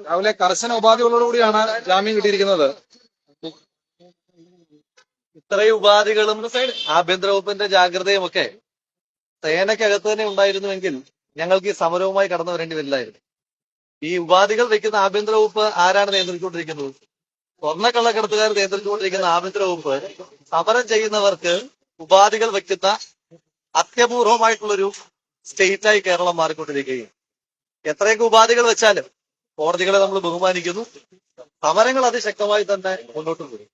രാവിലെ കർശന ഉപാധികളോടുകൂടിയാണ് ജാമ്യം കിട്ടിയിരിക്കുന്നത്. ഇത്രയും ഉപാധികളും ആഭ്യന്തര വകുപ്പിന്റെ ജാഗ്രതയും ഒക്കെ സേനയ്ക്കകത്ത് തന്നെ ഉണ്ടായിരുന്നുവെങ്കിൽ ഞങ്ങൾക്ക് ഈ സമരവുമായി കടന്നു വരേണ്ടി വരില്ലായിരുന്നു. ഈ ഉപാധികൾ വെക്കുന്ന ആഭ്യന്തര വകുപ്പ് ആരാണ് നിയന്ത്രിച്ചുകൊണ്ടിരിക്കുന്നത്? സ്വർണ്ണക്കള്ളക്കടത്തുകാർ നിയന്ത്രിച്ചുകൊണ്ടിരിക്കുന്ന ആഭ്യന്തര വകുപ്പ് സമരം ചെയ്യുന്നവർക്ക് ഉപാധികൾ വെക്കുന്ന അത്യപൂർവമായിട്ടുള്ളൊരു സ്റ്റേറ്റായി കേരളം മാറിക്കൊണ്ടിരിക്കുകയും എത്രയൊക്കെ ഉപാധികൾ വെച്ചാലും കോടതികളെ നമ്മൾ ബഹുമാനിക്കുന്നു. സമരങ്ങൾ അതിശക്തമായി തന്നെ മുന്നോട്ട് പോയി.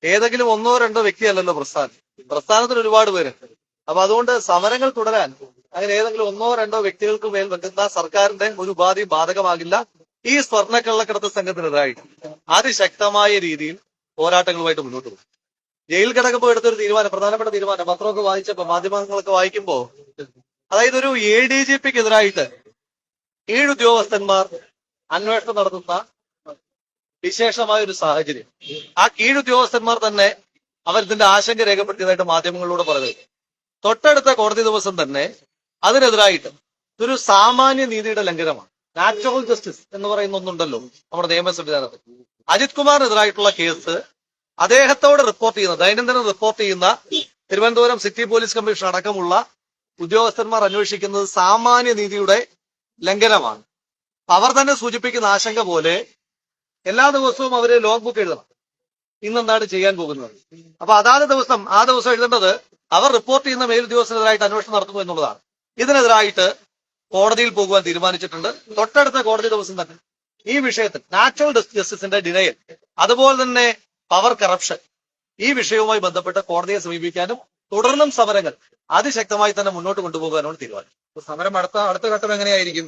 ഏതെങ്കിലും ഒന്നോ രണ്ടോ വ്യക്തിയല്ലല്ലോ പ്രസ്ഥാനത്തിന് ഒരുപാട് പേര്. അപ്പൊ അതുകൊണ്ട് സമരങ്ങൾ തുടരാൻ അങ്ങനെ ഏതെങ്കിലും ഒന്നോ രണ്ടോ വ്യക്തികൾക്ക് മേൽ വെക്കുന്ന സർക്കാരിന്റെ ഒരു ഉപാധി ബാധകമാകില്ല. ഈ സ്വർണ്ണക്കള്ളക്കടത്ത് സംഘത്തിനെതിരായി അതിശക്തമായ രീതിയിൽ പോരാട്ടങ്ങളുമായിട്ട് മുന്നോട്ട് പോകും. ജയിൽ കിടക്കുമ്പോൾ എടുത്തൊരു തീരുമാനം, പ്രധാനപ്പെട്ട തീരുമാനം, പത്രമൊക്കെ വായിച്ചപ്പോ മാധ്യമങ്ങളൊക്കെ വായിക്കുമ്പോ, അതായത് ഒരു ADGPക്കെതിരായിട്ട് കീഴുദ്യോഗസ്ഥന്മാർ അന്വേഷണം നടത്തുന്ന വിശേഷമായ ഒരു സാഹചര്യം. ആ കീഴുദ്യോഗസ്ഥന്മാർ തന്നെ അവരിതിന്റെ ആശങ്ക രേഖപ്പെടുത്തിയതായിട്ട് മാധ്യമങ്ങളിലൂടെ പറയുന്നത്. തൊട്ടടുത്ത കോടതി ദിവസം തന്നെ അതിനെതിരായിട്ട് ഇതൊരു സാമാന്യ നീതിയുടെ ലംഘനമാണ്, നാച്ചുറൽ ജസ്റ്റിസ് എന്ന് പറയുന്ന ഒന്നുണ്ടല്ലോ നമ്മുടെ നിയമ സംവിധാനത്തിൽ. അജിത് കുമാറിനെതിരായിട്ടുള്ള കേസ് അദ്ദേഹത്തോട് റിപ്പോർട്ട് ചെയ്യുന്ന, ദൈനംദിനം റിപ്പോർട്ട് ചെയ്യുന്ന തിരുവനന്തപുരം സിറ്റി പോലീസ് കമ്മീഷൻ അടക്കമുള്ള ഉദ്യോഗസ്ഥന്മാർ അന്വേഷിക്കുന്നത് സാമാന്യ നീതിയുടെ ലംഘനമാണ്. അവർ തന്നെ സൂചിപ്പിക്കുന്ന ആശങ്ക പോലെ എല്ലാ ദിവസവും അവര് ലോഗ് ബുക്ക് എഴുതണം, ഇന്നെന്താണ് ചെയ്യാൻ പോകുന്നത്. അപ്പൊ അതാത് ദിവസം ആ ദിവസം എഴുതേണ്ടത് അവർ റിപ്പോർട്ട് ചെയ്യുന്ന മേലുദ്യോഗസ്ഥനെതിരായിട്ട് അന്വേഷണം നടത്തുന്നു എന്നുള്ളതാണ്. ഇതിനെതിരായിട്ട് കോടതിയിൽ പോകുവാൻ തീരുമാനിച്ചിട്ടുണ്ട്. തൊട്ടടുത്ത കോടതി ദിവസം തന്നെ ഈ വിഷയത്തിൽ നാച്ചുറൽ ജസ്റ്റിസിന്റെ ഡിനയൽ, അതുപോലെ തന്നെ പവർ കറപ്ഷൻ, ഈ വിഷയവുമായി ബന്ധപ്പെട്ട് കോടതിയെ സമീപിക്കാനും തുടർന്നും സമരങ്ങൾ അതിശക്തമായി തന്നെ മുന്നോട്ട് കൊണ്ടുപോകാനാണ് തീരുമാനം. സമരം അടുത്ത ഘട്ടം എങ്ങനെയായിരിക്കും?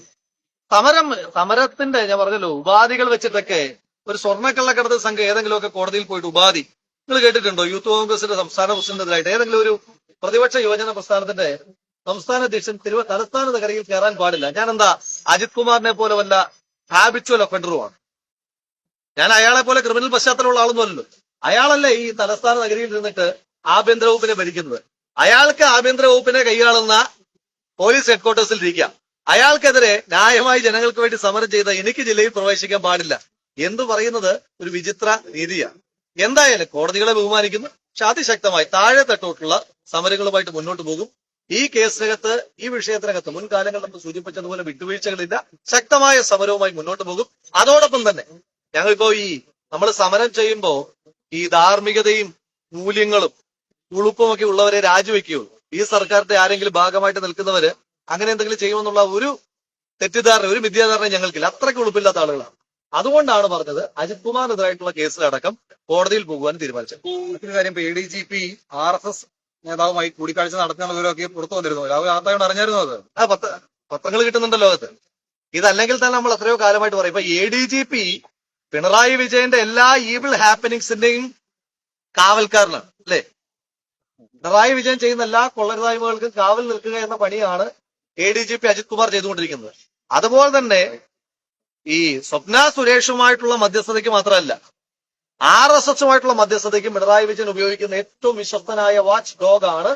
സമരത്തിന്റെ ഞാൻ പറഞ്ഞല്ലോ, ഉപാധികൾ വെച്ചിട്ടൊക്കെ ഒരു സ്വർണ്ണക്കള്ളക്കടത്ത് സംഘം ഏതെങ്കിലുമൊക്കെ കോടതിയിൽ പോയിട്ട് ഉപാധി, നിങ്ങൾ കേട്ടിട്ടുണ്ടോ? യൂത്ത് കോൺഗ്രസിന്റെ സംസ്ഥാന പ്രസിഡന്റിനെതിരായിട്ട് ഏതെങ്കിലും ഒരു പ്രതിപക്ഷ യുവജന പ്രസ്ഥാനത്തിന്റെ സംസ്ഥാന അധ്യക്ഷൻ തലസ്ഥാന നഗരിയിൽ കയറാൻ പാടില്ല. ഞാൻ എന്താ അജിത് കുമാറിനെ പോലെ വല്ല ഹാബിച്വൽ ഒഫൻഡറുമാണ്? ഞാൻ അയാളെ പോലെ ക്രിമിനൽ പശ്ചാത്തലമുള്ള ആളൊന്നുമല്ലല്ലോ. അയാളല്ലേ ഈ തലസ്ഥാന നഗരിയിൽ നിന്നിട്ട് ആഭ്യന്തര വകുപ്പിനെ ഭരിക്കുന്നത്. അയാൾക്ക് ആഭ്യന്തര വകുപ്പിനെ കൈയാളുന്ന പോലീസ് ഹെഡ്ക്വാർട്ടേഴ്സിൽ ഇരിക്കാം. അയാൾക്കെതിരെ ന്യായമായി ജനങ്ങൾക്ക് വേണ്ടി സമരം ചെയ്ത എനിക്ക് ജില്ലയിൽ പ്രവേശിക്കാൻ പാടില്ല എന്ന് പറയുന്നത് ഒരു വിചിത്ര രീതിയാണ്. എന്തായാലും കോടതികളെ ബഹുമാനിക്കുന്നു, പക്ഷെ അതിശക്തമായി താഴെ തട്ടോട്ടുള്ള സമരങ്ങളുമായിട്ട് മുന്നോട്ട് പോകും. ഈ കേസിനകത്ത്, ഈ വിഷയത്തിനകത്ത് മുൻകാലങ്ങൾ നമ്മൾ സൂചിപ്പിച്ചതുപോലെ വിട്ടുവീഴ്ചകളില്ല. ശക്തമായ സമരവുമായി മുന്നോട്ട് പോകും. അതോടൊപ്പം തന്നെ ഞങ്ങളിപ്പോ നമ്മൾ സമരം ചെയ്യുമ്പോ ഈ ധാർമ്മികതയും മൂല്യങ്ങളും ഉളുപ്പുമൊക്കെ ഉള്ളവരെ രാജിവെക്കുകയുള്ളൂ. ഈ സർക്കാരിന്റെ ആരെങ്കിലും ഭാഗമായിട്ട് നിൽക്കുന്നവര് അങ്ങനെ എന്തെങ്കിലും ചെയ്യുമെന്നുള്ള ഒരു തെറ്റിദ്ധാരണ, ഒരു മിഥ്യാധാരണ ഞങ്ങൾക്കില്ല. അത്രയ്ക്ക് ഉളുപ്പില്ലാത്ത ആളുകളാണ്. അതുകൊണ്ടാണ് പറഞ്ഞത് അജിത് കുമാറിനെതിരായിട്ടുള്ള കേസിലടക്കം കോടതിയിൽ പോകുവാൻ തീരുമാനിച്ചത്. മറ്റൊരു കാര്യം, ഇപ്പൊ ADGP RSS നേതാവുമായി കൂടിക്കാഴ്ച നടത്തുന്ന വിവരമൊക്കെ പുറത്തു വന്നിരുന്നു. രാഹുൽ ആത്തായോട് അറിഞ്ഞായിരുന്നു അത്? പത്രങ്ങൾ കിട്ടുന്നുണ്ട് ലോകത്ത്. ഇതല്ലെങ്കിൽ തന്നെ നമ്മൾ എത്രയോ കാലമായിട്ട് പറയും. ഇപ്പൊ ADGP പിണറായി വിജയന്റെ എല്ലാ ഈവിൾ ഹാപ്പനിങ്സിന്റെയും കാവൽക്കാരനാണ്, അല്ലെ? പിണറായി വിജയൻ ചെയ്യുന്ന എല്ലാ കൊള്ളരുതായ്മകൾക്കും കാവൽ നിൽക്കുക എന്ന പണിയാണ് ADGP അജിത് കുമാർ ചെയ്തുകൊണ്ടിരിക്കുന്നത്. അതുപോലെ തന്നെ ഈ സ്വപ്ന സുരേഷുമായിട്ടുള്ള മധ്യസ്ഥതയ്ക്ക് മാത്രമല്ല, RSSുമായിട്ടുള്ള മധ്യസ്ഥതയ്ക്കും പിണറായി വിജയൻ ഉപയോഗിക്കുന്ന ഏറ്റവും വിശ്വസ്തനായ വാച്ച് ഡോഗ് ആണ്.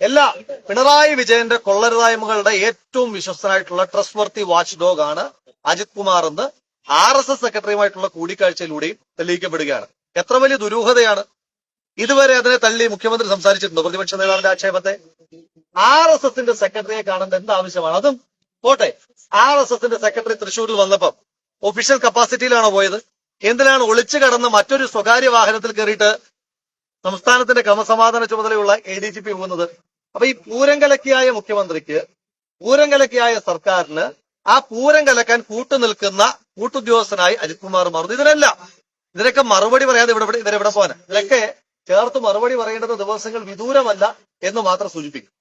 എല്ലാ പിണറായി വിജയന്റെ കൊള്ളരുതായ്മകളുടെ ഏറ്റവും വിശ്വസ്തനായിട്ടുള്ള ട്രസ്റ്റ് വർത്തി വാച്ച് ഡോഗ് ആണ് അജിത് കുമാർ എന്ന് RSS സെക്രട്ടറിയുമായിട്ടുള്ള കൂടിക്കാഴ്ചയിലൂടെയും തെളിയിക്കപ്പെടുകയാണ്. എത്ര വലിയ ദുരൂഹതയാണ്! ഇതുവരെ അതിനെ തള്ളി മുഖ്യമന്ത്രി സംസാരിച്ചിട്ടുണ്ടോ? പ്രതിപക്ഷ നേതാവിന്റെ ആക്ഷേപത്തെ. RSSന്റെ സെക്രട്ടറിയെ കാണേണ്ട എന്ത് ആവശ്യമാണ്? അതും പോട്ടെ, RSSന്റെ സെക്രട്ടറി തൃശ്ശൂരിൽ വന്നപ്പം ഒഫീഷ്യൽ കപ്പാസിറ്റിയിലാണോ പോയത്? എന്തിനാണ് ഒളിച്ചു കടന്ന് മറ്റൊരു സ്വകാര്യ വാഹനത്തിൽ കയറിയിട്ട് സംസ്ഥാനത്തിന്റെ ക്രമസമാധാന ചുമതലയുള്ള ADGP പോകുന്നത്? അപ്പൊ ഈ പൂരം കലക്കിയായ മുഖ്യമന്ത്രിക്ക്, പൂരം കലക്കിയായ സർക്കാരിന് ആ പൂരം കലക്കാൻ കൂട്ടുനിൽക്കുന്ന കൂട്ടുദ്യോഗസ്ഥനായി അജിത് കുമാർ മാറുന്നു. ഇതിനൊക്കെ മറുപടി പറയാതെ ഇവരെവിടെ പോകാൻ? ഇതിലൊക്കെ ചേർത്ത് മറുപടി പറയേണ്ടുന്ന ദിവസങ്ങൾ വിദൂരമല്ല എന്ന് മാത്രം സൂചിപ്പിക്കും.